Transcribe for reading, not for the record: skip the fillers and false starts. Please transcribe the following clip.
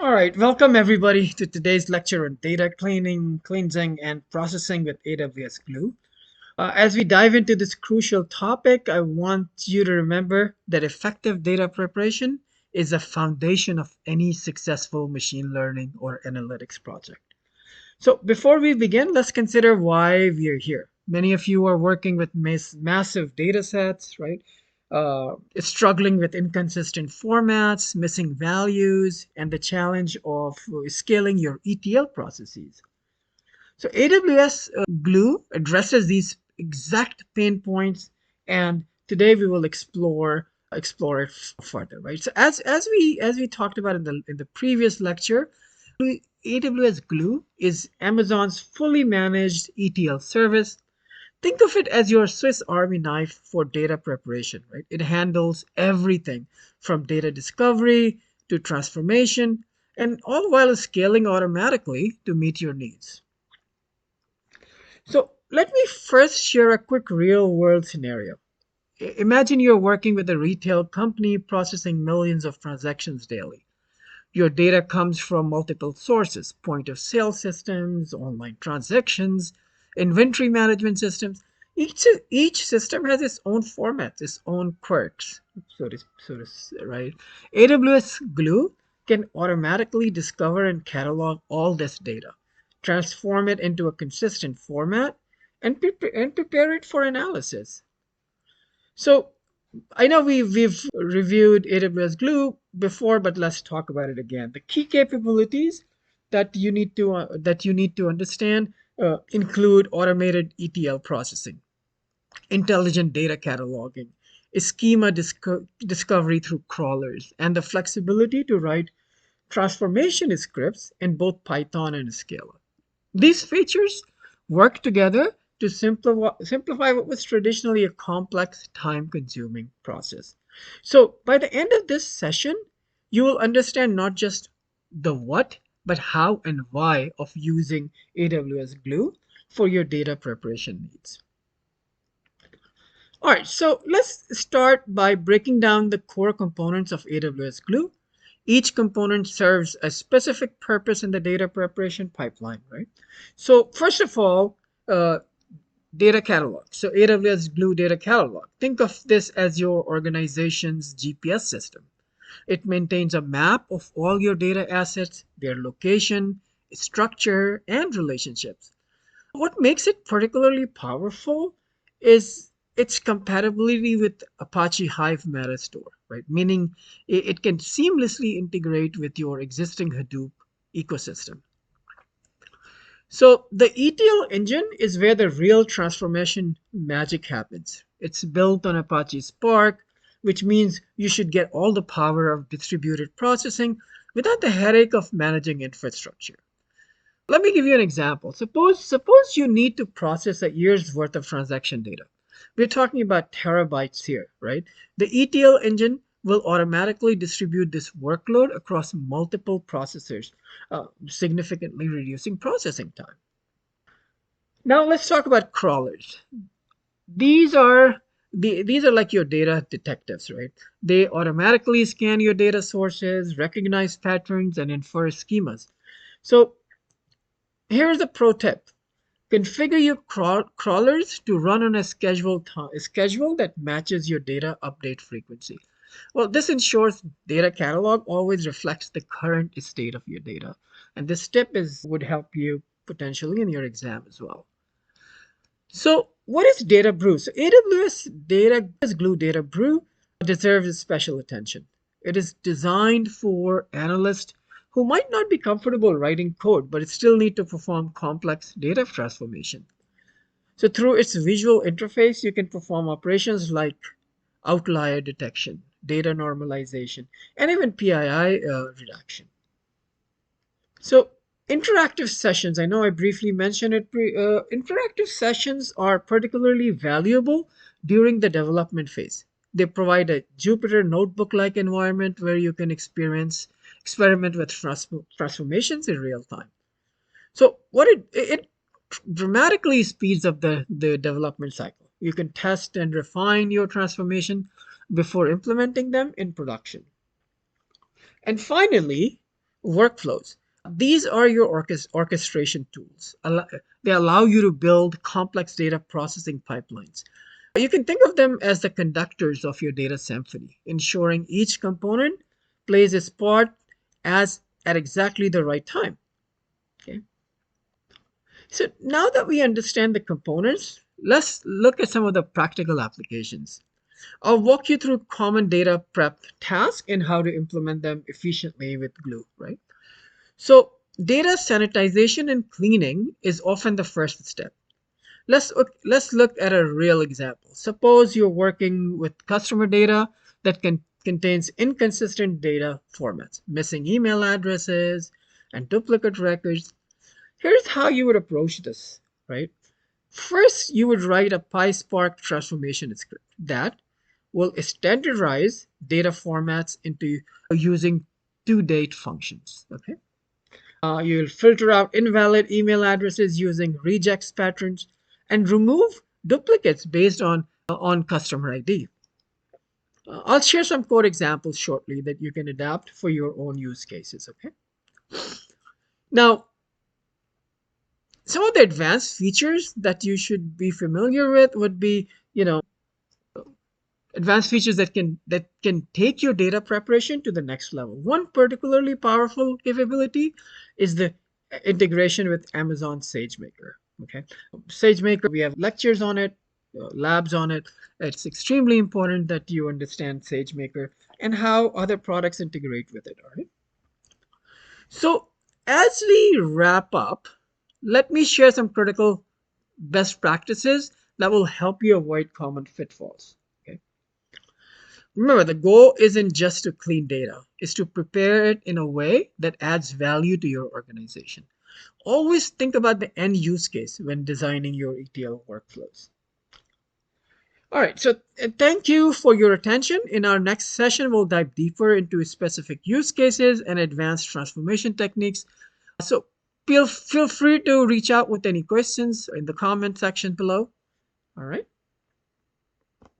All right, welcome everybody to today's lecture on data cleansing, and processing with AWS Glue. As we dive into this crucial topic, I want you to remember that effective data preparation is a foundation of any successful machine learning or analytics project. So before we begin, let's consider why we are here. Many of you are working with massive data sets, right? Struggling with inconsistent formats, missing values, and the challenge of scaling your ETL processes. So AWS Glue addresses these exact pain points, and today we will explore it further, right? So as we talked about in the previous lecture, AWS Glue is Amazon's fully managed ETL service. Think of it as your Swiss Army knife for data preparation, right? It handles everything from data discovery to transformation, and all while scaling automatically to meet your needs. So let me first share a quick real world scenario. Imagine you're working with a retail company processing millions of transactions daily. Your data comes from multiple sources: point of sale systems, online transactions, inventory management systems. Each system has its own formats, its own quirks, right? AWS Glue can automatically discover and catalog all this data, transform it into a consistent format, and prepare it for analysis. So I know we've reviewed AWS Glue before, but let's talk about it again. The key capabilities that you need to understand include automated ETL processing, intelligent data cataloging, discovery through crawlers, and the flexibility to write transformation scripts in both Python and Scala. These features work together to simplify what was traditionally a complex, time-consuming process. So by the end of this session, you will understand not just the what, but how and why of using AWS Glue for your data preparation needs. All right, so let's start by breaking down the core components of AWS Glue. Each component serves a specific purpose in the data preparation pipeline, right? So first of all, data catalog. So AWS Glue Data Catalog. Think of this as your organization's GPS system. It maintains a map of all your data assets, their location, structure, and relationships. What makes it particularly powerful is its compatibility with Apache Hive Metastore, right? Meaning it can seamlessly integrate with your existing Hadoop ecosystem. So the ETL engine is where the real transformation magic happens. It's built on Apache Spark, which means you should get all the power of distributed processing without the headache of managing infrastructure. Let me give you an example. Suppose you need to process a year's worth of transaction data. We're talking about terabytes here, right? The ETL engine will automatically distribute this workload across multiple processors, significantly reducing processing time. Now let's talk about crawlers. These are these are like your data detectives, right? They automatically scan your data sources, recognize patterns, and infer schemas. So here's a pro tip. Configure your crawlers to run on a schedule that matches your data update frequency. Well, this ensures data catalog always reflects the current state of your data. And this tip would help you potentially in your exam as well. So what is DataBrew? So AWS Glue DataBrew deserves special attention. It is designed for analysts who might not be comfortable writing code, but still need to perform complex data transformation. So through its visual interface, you can perform operations like outlier detection, data normalization, and even PII reduction. So interactive sessions, I know I briefly mentioned it. Interactive sessions are particularly valuable during the development phase. They provide a Jupyter notebook-like environment where you can experiment with transformations in real time. So what it dramatically speeds up the development cycle. You can test and refine your transformation before implementing them in production. And finally, Workflows. These are your orchestration tools. They allow you to build complex data processing pipelines. You can think of them as the conductors of your data symphony, ensuring each component plays its part at exactly the right time. Okay. So now that we understand the components, let's look at some of the practical applications. I'll walk you through common data prep tasks and how to implement them efficiently with Glue, right? So data sanitization and cleaning is often the first step. Let's look at a real example. Suppose you're working with customer data that contains inconsistent data formats, missing email addresses, and duplicate records. Here's how you would approach this, right? First, you would write a PySpark transformation script that will standardize data formats into using toDate functions. Okay. You'll filter out invalid email addresses using regex patterns and remove duplicates based on customer ID. I'll share some code examples shortly that you can adapt for your own use cases. Okay. Now, some of the advanced features that you should be familiar with would be, advanced features that can take your data preparation to the next level. One particularly powerful capability is the integration with Amazon SageMaker. Okay, SageMaker, we have lectures on it, labs on it. It's extremely important that you understand SageMaker and how other products integrate with it. All right. So as we wrap up, let me share some critical best practices that will help you avoid common pitfalls. Okay. Remember, the goal isn't just to clean data, it's to prepare it in a way that adds value to your organization. Always think about the end use case when designing your ETL workflows. All right, so thank you for your attention. In our next session, we'll dive deeper into specific use cases and advanced transformation techniques. So feel free to reach out with any questions in the comment section below. All right.